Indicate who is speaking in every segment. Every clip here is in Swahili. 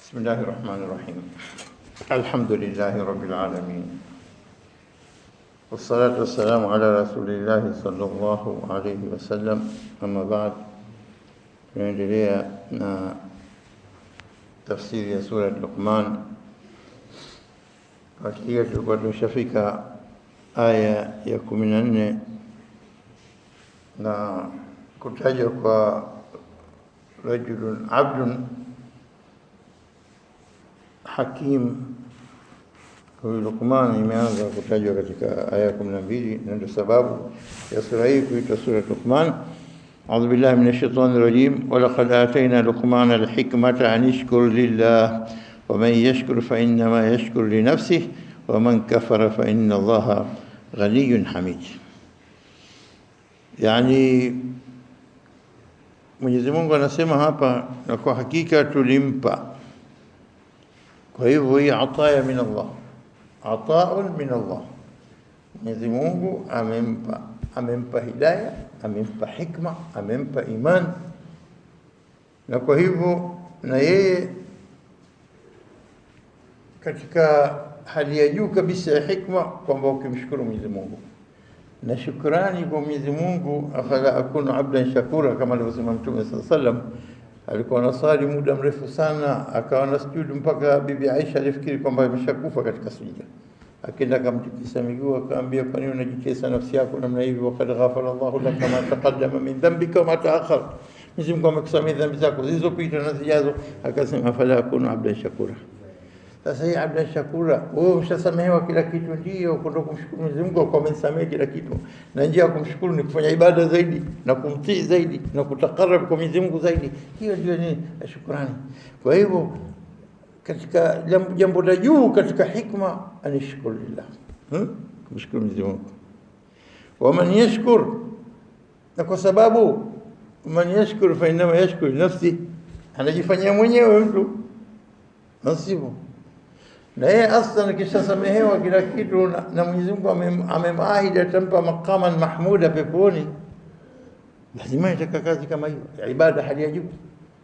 Speaker 1: بسم الله الرحمن الرحيم. الحمد لله رب العالمين، والصلاة والسلام على رسول الله صلى الله عليه وسلم. أما بعد، tunaendelea na tafsiri ya sura Luqman. Katika tulikuwa tumeshafika aya ya 14 na kutajwa kwa rajulun abdun hakim. Huyu Luqman imeanza kutajwa katika aya 12, na ndio sababu ya sura hii kuitwa sura Luqman. أعوذ بالله من الشيطان الرجيم. ولقد آتينا لقمان الحكمة أن يشكر لله ومن يشكر فإنما يشكر لنفسه ومن كفر فإن الله غني حميد. Yani Mwenyezi Mungu anasema hapa, na kwa hakika tulimpa. Kwa hivyo hii ataya min Allah, ataun min Allah. Mwenyezi Mungu amempa hidayah, amempa hikma, amempa iman, na kwa hivyo na yeye katika hali ya juu kabisa ya hikma, kwamba ukimshukuru Mwenyezi Mungu na shukrani kwa Mwenyezi Mungu, afala akunu abdan shakura, kama alivyosema Mtume sallallahu alaihi wasallam. Alikuwa anasali muda mrefu sana, akawa na sujudu mpaka Bibi Aisha alifikiri kwamba ameshakufa katika sujud. Akaenda akamtikisa miguu, akamwambia, kwa nini unajitesa nafsi yako namna hivi? Waqad ghafara Allahu laka ma taqaddama min dhanbika wa ma ta'akhkhar, Mwenyezi Mungu amekusamehe dhambi zako zilizopita na zijazo. Akasema fala akunu abdan shakura. Sasa hii abdan shakura, wewe umeshasamehewa kila kitu, ndio kwenda kumshukuru Mwenyezi Mungu kwa kusamehe kila kitu, na njia ya kumshukuru ni kufanya ibada zaidi na kumtii zaidi na kutakarrab kwa Mwenyezi Mungu zaidi. Hiyo ndio ni shukrani. Kwa hivyo katika jambo la juu katika hikma, anishukuru lillah, kumshukuru Mwenyezi Mungu. Wa man yashkur, na kwa sababu man yashkur fa inma yashkur nafsi, anajifanyia mwenyewe mtu nasibu, na yeye aslan kisha samehewa kila kitu, na Mwenyezi Mungu amemahidi atampa maqaman mahmuda peponi. Lazima itaka kazi kama hiyo, ibada hali ya juu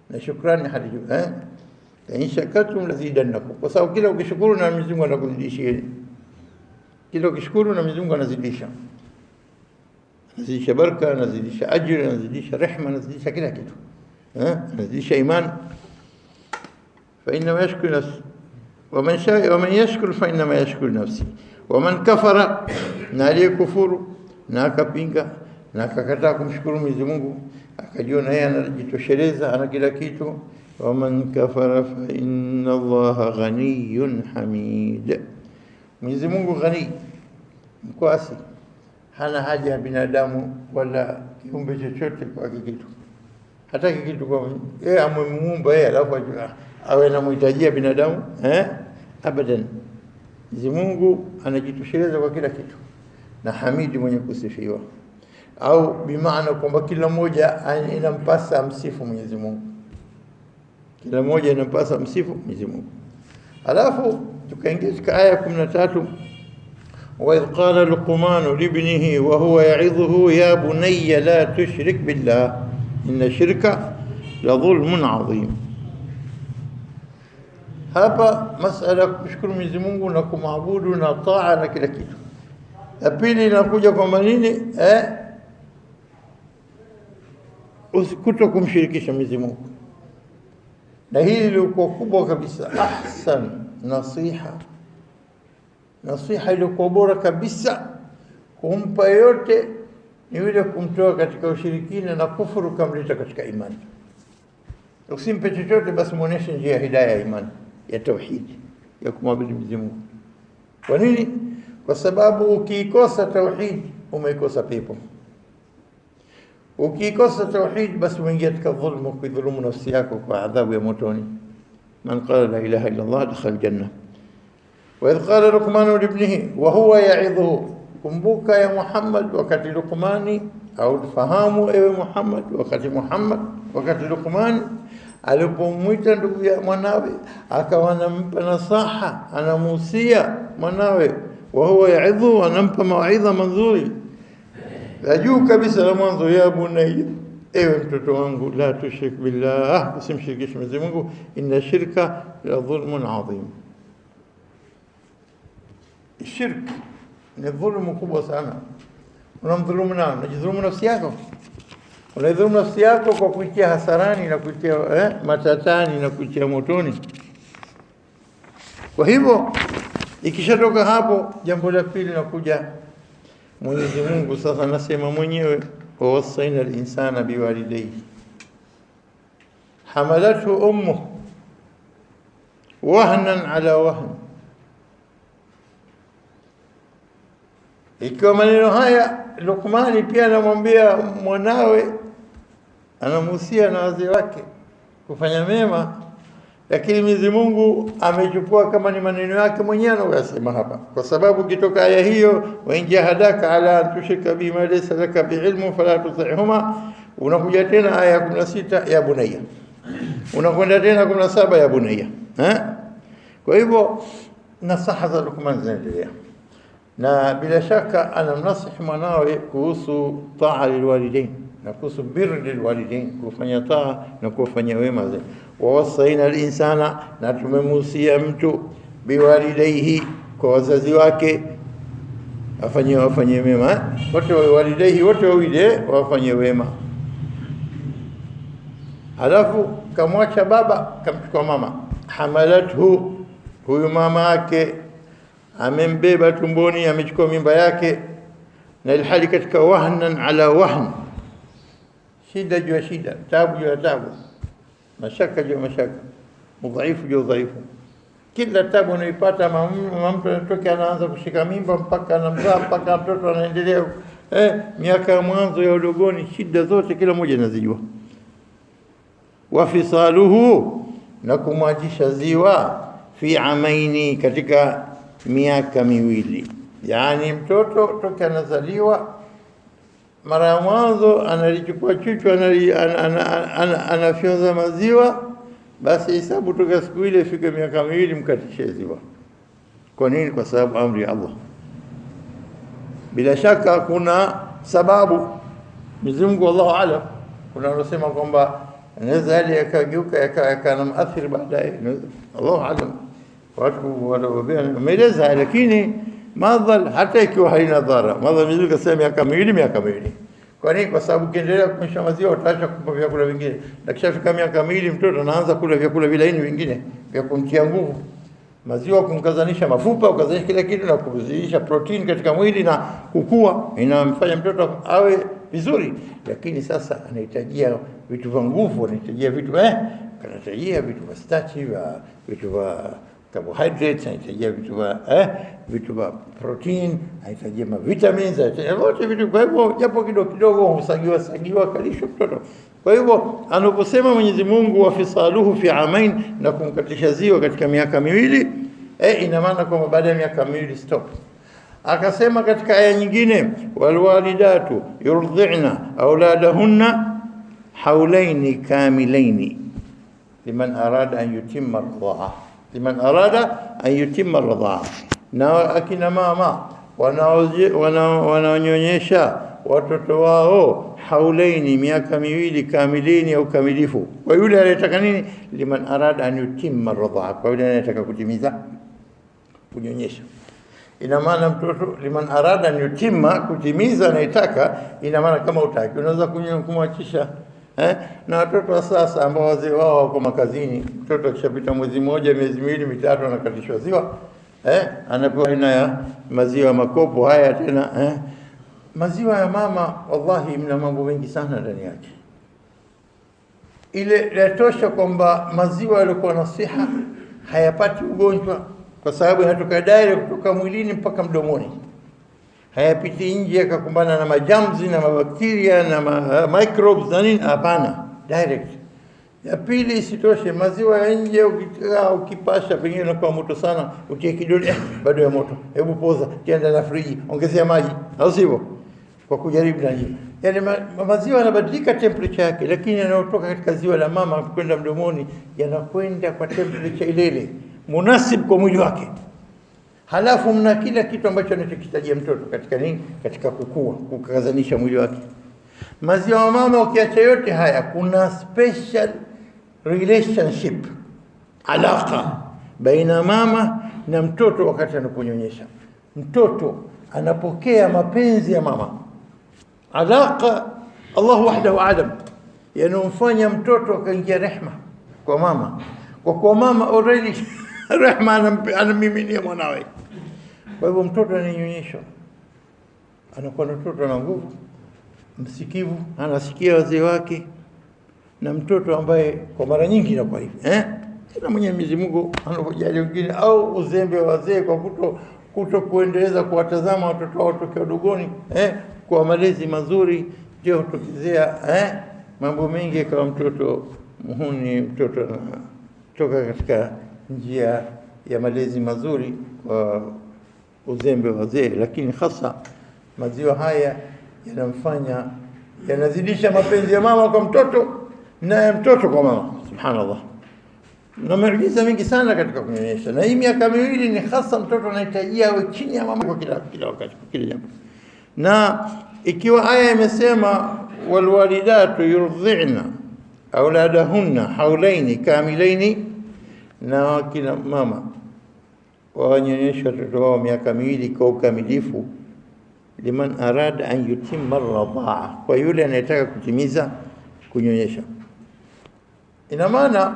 Speaker 1: na shukrani hali ya juu. In shakartum lazidannakum, kwa sababu kila ukishukuru na Mwenyezi Mungu anakuzidishia. Kila ukishukuru na Mwenyezi Mungu anazidisha, anazidisha baraka, anazidisha ajira, anazidisha rehema, anazidisha kila kitu, anazidisha iman. Fa inna yashkuru nafsi wa man yashkur fa inna yashkuru nafsi wa man kafara, na aliyekufuru na akapinga na akakataa kumshukuru Mwenyezi Mungu, akajiona yeye anajitosheleza, ana kila kitu, ومن كفر فإن الله غني حميد. Mwenyezi Mungu ghani, mkwasi, hana haja ya binadamu wala kiumbe chochote kwa kitu. Hata kitu kwa yeye amemuumba yeye, alafu awe anamhitajia binadamu, abadan. Mwenyezi Mungu anajitosheleza kwa kila kitu, na hamidi, mwenye kusifiwa, au bimaana kwamba kila mmoja inampasa amsifu Mwenyezi Mungu. Kila mmoja inapasa msifu Mwenyezi Mungu. Alafu tukaingia katika aya 13, wa idh qala Luqman libnihi wa huwa ya'idhuhu ya bunayya la tushrik billah inna shirka la dhulmun adhim. Hapa masala kushukuru Mwenyezi Mungu na kumwabudu na taa na kila kitu. Ya pili inakuja kwa nini? Usikuto kumshirikisha Mwenyezi Mungu. Na hili liko kubwa kabisa. Ahsan nasiha liko bora kabisa kumpa yote ni yule kumtoa katika ushirikina na kufuru, kamleta katika imani. Usimpe chochote, basi muoneshe njia ya hidayah ya imani ya tauhid ya kumwabudu Mwenyezi Mungu. Kwa nini? Kwa sababu ukikosa tauhid umeikosa pepo. Ukikosa tauhid, basi uingia katika dhulmu, kuidhulumu nafsi yako kwa adhabu ya motoni. Man qala la ilaha illa Allah dakhala janna. Wa idh qala Luqman libnihi wa huwa ya'idhuhu, kumbuka ya Muhammad wakati Luqmani, au fahamu ewe Muhammad wakati Luqman alipomwita ndugu ya mwanawe, akawa anampa nasaha, anamuhusia mwanawe. Wa huwa ya'idhuhu, anampa mawaidha mazuri la juu kabisa la mwanzo. Ya bunayya, ewe mtoto wangu, la tushrik billah, usimshirikishe Mwenyezi Mungu, inna shirka لظلم عظيم. الشرك ni dhulmu kubwa sana. Unamdhulumu nani? Unajidhulumu nafsi yako. Unadhulumu nafsi yako kwa kuitia hasarani na kuitia matatani na kuitia motoni. Kwa hivyo ikishatoka hapo, jambo la pili linakuja Mwenyezi Mungu sasa anasema mwenyewe, wa wasaina al-insana biwalidayhi hamalathu ummuhu wahnan ala wahn. Ikiwa maneno haya Luqmani pia anamwambia mwanawe, anamuhusia na wazee wake kufanya mema, lakini Mwenyezi Mungu amechukua kama ni maneno yake mwenyewe anayosema hapa, kwa sababu kitoka aya hiyo, wa in jahadaka ala an tushrika bima laysa laka bi'ilmu fala tuti'huma, unakuja tena aya 16 ya bunayya, unakwenda tena 17 ya bunayya. Kwa hivyo nasaha za Luqman zinaendelea, na bila shaka anamnasihi mwanawe kuhusu taa lilwalidain na kuhusu birr lilwalidain, kufanya taa na kufanya wema. Wa wasaina al-insana, na tumemuhusia mtu biwalidayhi, kwa wazazi wake afanye mema. Wote walidayhi, wote wawili wafanye wema. Halafu kamwacha baba, kamchukua mama. Hamalathu, huyu mama yake amembeba tumboni, amechukua mimba yake, na ilhali katika wahnan ala wahn, shida juu ya shida, tabu juu ya tabu, mashaka juu ya mashaka, udhaifu juu ya udhaifu. Kila tabu unaipata mama, mtu anatoka anaanza kushika mimba mpaka anamzaa, mpaka mtoto anaendelea miaka ya mwanzo ya udogoni, shida zote kila mmoja anazijua. Wafisaluhu, na kumwajisha ziwa, fi amaini, katika miaka miwili. Yani mtoto toka anazaliwa, mara ya mwanzo analichukua chuchu, anafyonza maziwa, basi hesabu toka siku ile ifike miaka miwili mkatishe ziwa. Kwa nini? Kwa sababu amri ya Allah. Bila shaka kuna sababu, Mwenyezi Mungu Allahu a'lam, kuna wanasema kwamba anaweza hali yakageuka yakana maathiri baadaye, Allahu a'lam. Watu wanaeleza, lakini madhal hata ikiwa haina dhara, madhal Mwenyezi Mungu kasema miaka miwili. Kwa nini? Kwa sababu kiendelea kunyesha maziwa utaacha kupa vyakula vingine, na kishafika miaka miwili mtoto anaanza kula vyakula vilaini vingine vya kumtia nguvu, maziwa kumkazanisha mafupa, ukazanisha kila kitu na kuzidisha protein katika mwili na kukua, inamfanya mtoto awe vizuri. Lakini sasa anahitajia vitu vya nguvu, anahitajia vitu anahitajia vitu vya starch, vitu vya carbohydrates, anahitajia vitu vya protein, anahitajia vitamins, wote vitu. Kwa hivyo japo kidogo husagiwa kalisho mtoto. Kwa hivyo anaposema Mwenyezi Mungu wafisaluhu fi amain, na kumkatisha ziwa katika miaka miwili, ina maana kwamba baada ya miaka miwili stop. Akasema katika aya nyingine, walwalidatu yurdhi'na auladahunna hawlaini kamilaini liman arada an yutimma ar-ridha'a, na akina mama wanaonyonyesha watoto wao haulaini, miaka miwili, kamilini au kamilifu. Kwa yule anayetaka nini? Liman arada an yutimma ar-ridha'a, kwa yule anayetaka kutimiza kunyonyesha. Ina maana mtoto liman arada an yutimma, kutimiza anayetaka, ina maana kama utaki unaweza kumwachisha. Na watoto wa sasa ambao wazee wao wako makazini, mtoto akishapita mwezi mmoja, miezi miwili, mitatu, anakatishwa ziwa, anapewa aina ya maziwa makopo haya tena. Maziwa ya mama wallahi mna mambo mengi sana ndani yake. Ile yatosha kwamba maziwa yalikuwa na siha, hayapati ugonjwa, kwa sababu yanatoka direct kutoka mwilini mpaka mdomoni, hayapiti nje yakakumbana na majamzi na mabakteria na microbes na nini. Hapana, direct. Ya pili, isitoshe maziwa ya nje ukipasha pengine kwa moto sana, utie kidole bado ya moto, hebu poza, tienda na friji, ongezea maji, au sivyo, kwa kujaribu na nini. Yani maziwa yanabadilika temperature yake, lakini yanayotoka katika ziwa la mama kwenda mdomoni yanakwenda kwa temperature ile munasib kwa mwili wake. Halafu mna kila kitu ambacho anachokitajia mtoto katika nini? Katika kukua, kukazanisha mwili wake. Maziwa ya mama ukiacha yote haya, kuna special relationship Alaka baina mama na mtoto wakati anaponyonyesha. Mtoto anapokea mapenzi ya mama. Alaka Allah wahdahu alam, yanomfanya mtoto akaingia rehma kwa mama, kwa kuwa mama already rehma anamiminia mwanawe. Kwa hivyo mtoto ananyonyeshwa, anakuwa mtoto na nguvu, msikivu, anasikia wazee wake, na mtoto ambaye kwa mara nyingi inakuwa hivi na Mwenyezi Mungu anapojali wengine au uzembe wa wazee kwa kuto kuendeleza kuwatazama watoto wao tokea udogoni kwa malezi mazuri, je hutokezea mambo mengi kama mtoto muhuni, mtoto toka katika njia ya malezi mazuri kwa uzembe wa wazee. Lakini hasa maziwa haya yanamfanya, yanazidisha mapenzi ya mama kwa mtoto na ya mtoto kwa mama. Subhanallah, na miujiza mingi sana katika kunyonyesha. Na hii miaka miwili ni hasa mtoto anahitajia awe chini ya mama kwa kila wakati, kila jambo. Na ikiwa aya imesema walwalidatu yurdhi'na auladahunna haulaini kamilaini, na kina mama wanyonyesha watoto wao miaka miwili kwa ukamilifu, liman arada an yutimma ar-radha'a, kwa yule anayetaka kutimiza kunyonyesha. Ina maana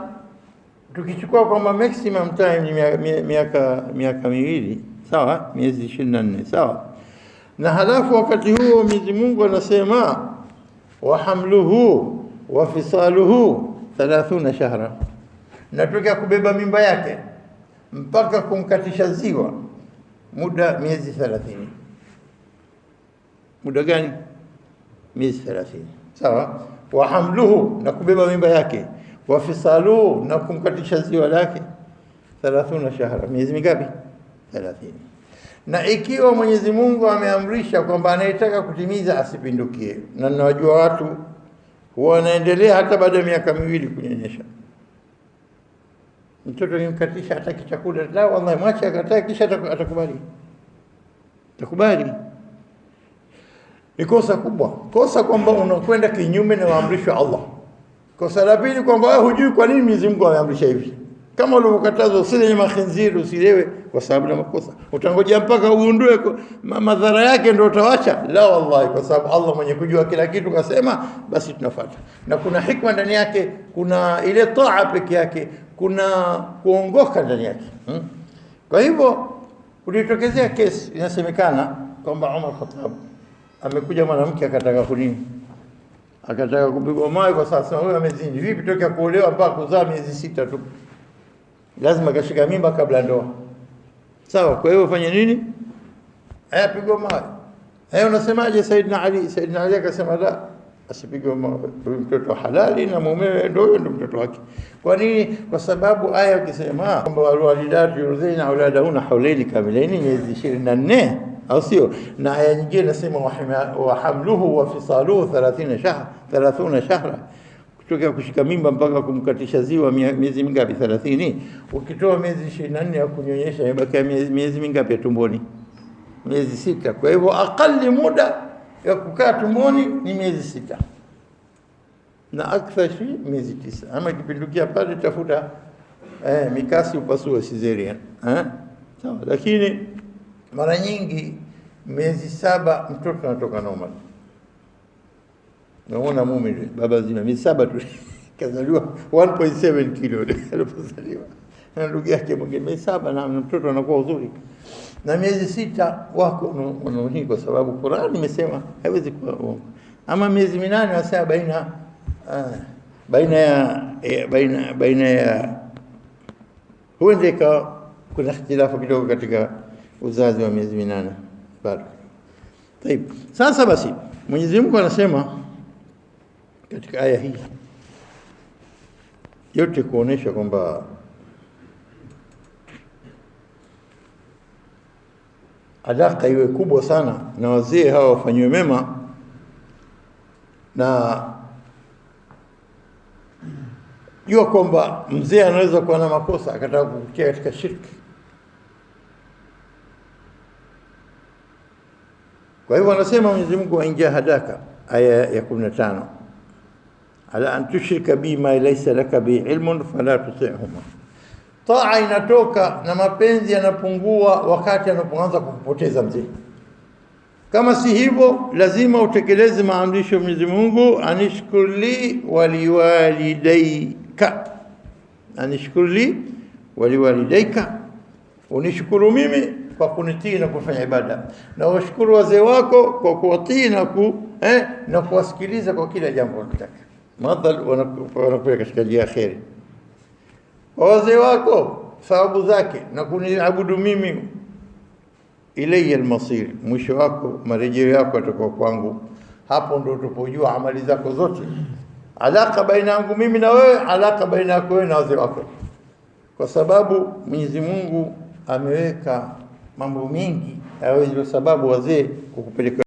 Speaker 1: tukichukua kwamba maximum time ni miaka miwili, sawa, miezi 24, sawa. Na halafu wakati huo Mwenyezi Mungu anasema wa hamluhu wa fisaluhu 30 shahra, na tukia kubeba mimba yake mpaka kumkatisha ziwa muda miezi 30. Muda gani? Miezi 30, sawa. Wa hamluhu, na kubeba mimba yake, wa fisaluhu, na kumkatisha ziwa lake 30 shahra, miezi mingapi? 30. Na ikiwa Mwenyezi Mungu ameamrisha kwamba anayetaka kutimiza asipindukie, na ninawajua watu huwa wanaendelea hata baada ya miaka miwili kunyonyesha. Mtoto nimkatisha hataki chakula, la wallahi mwache akatae, kisha atakubali. Takubali. Ni kosa kubwa. Kosa kwamba unakwenda kinyume na maamrisho ya Allah. Kosa la pili kwamba wewe hujui kwa nini Mwenyezi Mungu ameamrisha hivi. Kama ulivyokatazwa usile nyama khinziri, usilewe kwa sababu ya makosa, utangoja mpaka uundue madhara yake ndio utawacha? La wallahi, kwa sababu Allah mwenye kujua kila kitu kasema, basi tunafuata. Na kuna hikma ndani yake, kuna ile taa peke yake, kuna kuongoka ndani yake. Kwa hivyo ulitokezea kesi inasemekana kwamba Umar Khattab amekuja mwanamke akataka kunini, akataka kupigwa mawe kwa sasa huyo amezini. Vipi tokea kuolewa mpaka kuzaa miezi 6 tu, lazima kashika mimba kabla ndoa, sawa? Kwa hiyo fanya nini? Pigwa mawe. Unasemaje Saidina Ali? Saidina Ali akasema la, asipigwe mawe, mtoto halali na mumewe ndio mtoto wake. Kwa nini? Kwa sababu aya ikisema kwamba walidatu yurdhina auladahunna haulaini kamilaini, miezi 24, au sio? Na aya nyingine inasema wa hamluhu wa fisaluhu 30 shahra, kutoka kushika mimba mpaka kumkatisha ziwa miezi mingapi? 30. Ukitoa miezi 24 ya kunyonyesha, imebaki miezi mingapi ya tumboni? Miezi 6. Kwa hivyo akali muda ya kukaa tumboni ni miezi 6, na akthar miezi 9. Ama kipindukia pale tafuta mikasi upasue cesarean, sawa. Lakini mara nyingi miezi 7 mtoto anatoka normal. Naona mume baba zima miezi 7 tu kazaliwa 1.7 kilo alipozaliwa, na ndugu yake mwingine miezi 7 na mtoto anakuwa uzuri. Na miezi 6 wako wanaohii, kwa sababu Qur'an imesema haiwezi kuwa uongo. Ama miezi 8 wasema baina ya huenda ikawa kuna ikhtilafu kidogo katika uzazi wa miezi 8 bado. Tayeb, sasa basi Mwenyezi Mungu anasema katika aya hii yote kuonesha kwamba alaka iwe kubwa sana na wazee hawa wafanywe mema, na jua kwamba mzee anaweza kuwa na makosa akataka kukutia katika shirki. Kwa hivyo anasema Mwenyezi Mungu aingia hadaka, aya ya 15, ala an tushrika bi ma laysa laka bi ilmun fala tuti'huma, taa inatoka na mapenzi yanapungua wakati anapoanza kupoteza mzee. Kama si hivyo, lazima utekeleze maamrisho ya Mwenyezi Mungu, anishkurli waliwalidayka, anishkurli waliwalidayka, unishukuru mimi kwa kunitii na kufanya ibada, na washukuru wazee wako kwa kuwatii na kuwasikiliza kwa kila jambo wanataka. Madhal wanakuwa katika njia ya kheri. Wazee wako sababu zake na kuniabudu mimi, ilayya almasir, mwisho wako marejeo yako yatakuwa kwangu. Hapo ndo utapojua amali zako zote, alaka baina yangu mimi na wewe, alaka baina yako wewe na wazee wako, kwa sababu Mwenyezi Mungu ameweka mambo mengi, sababu wazee kukupeleka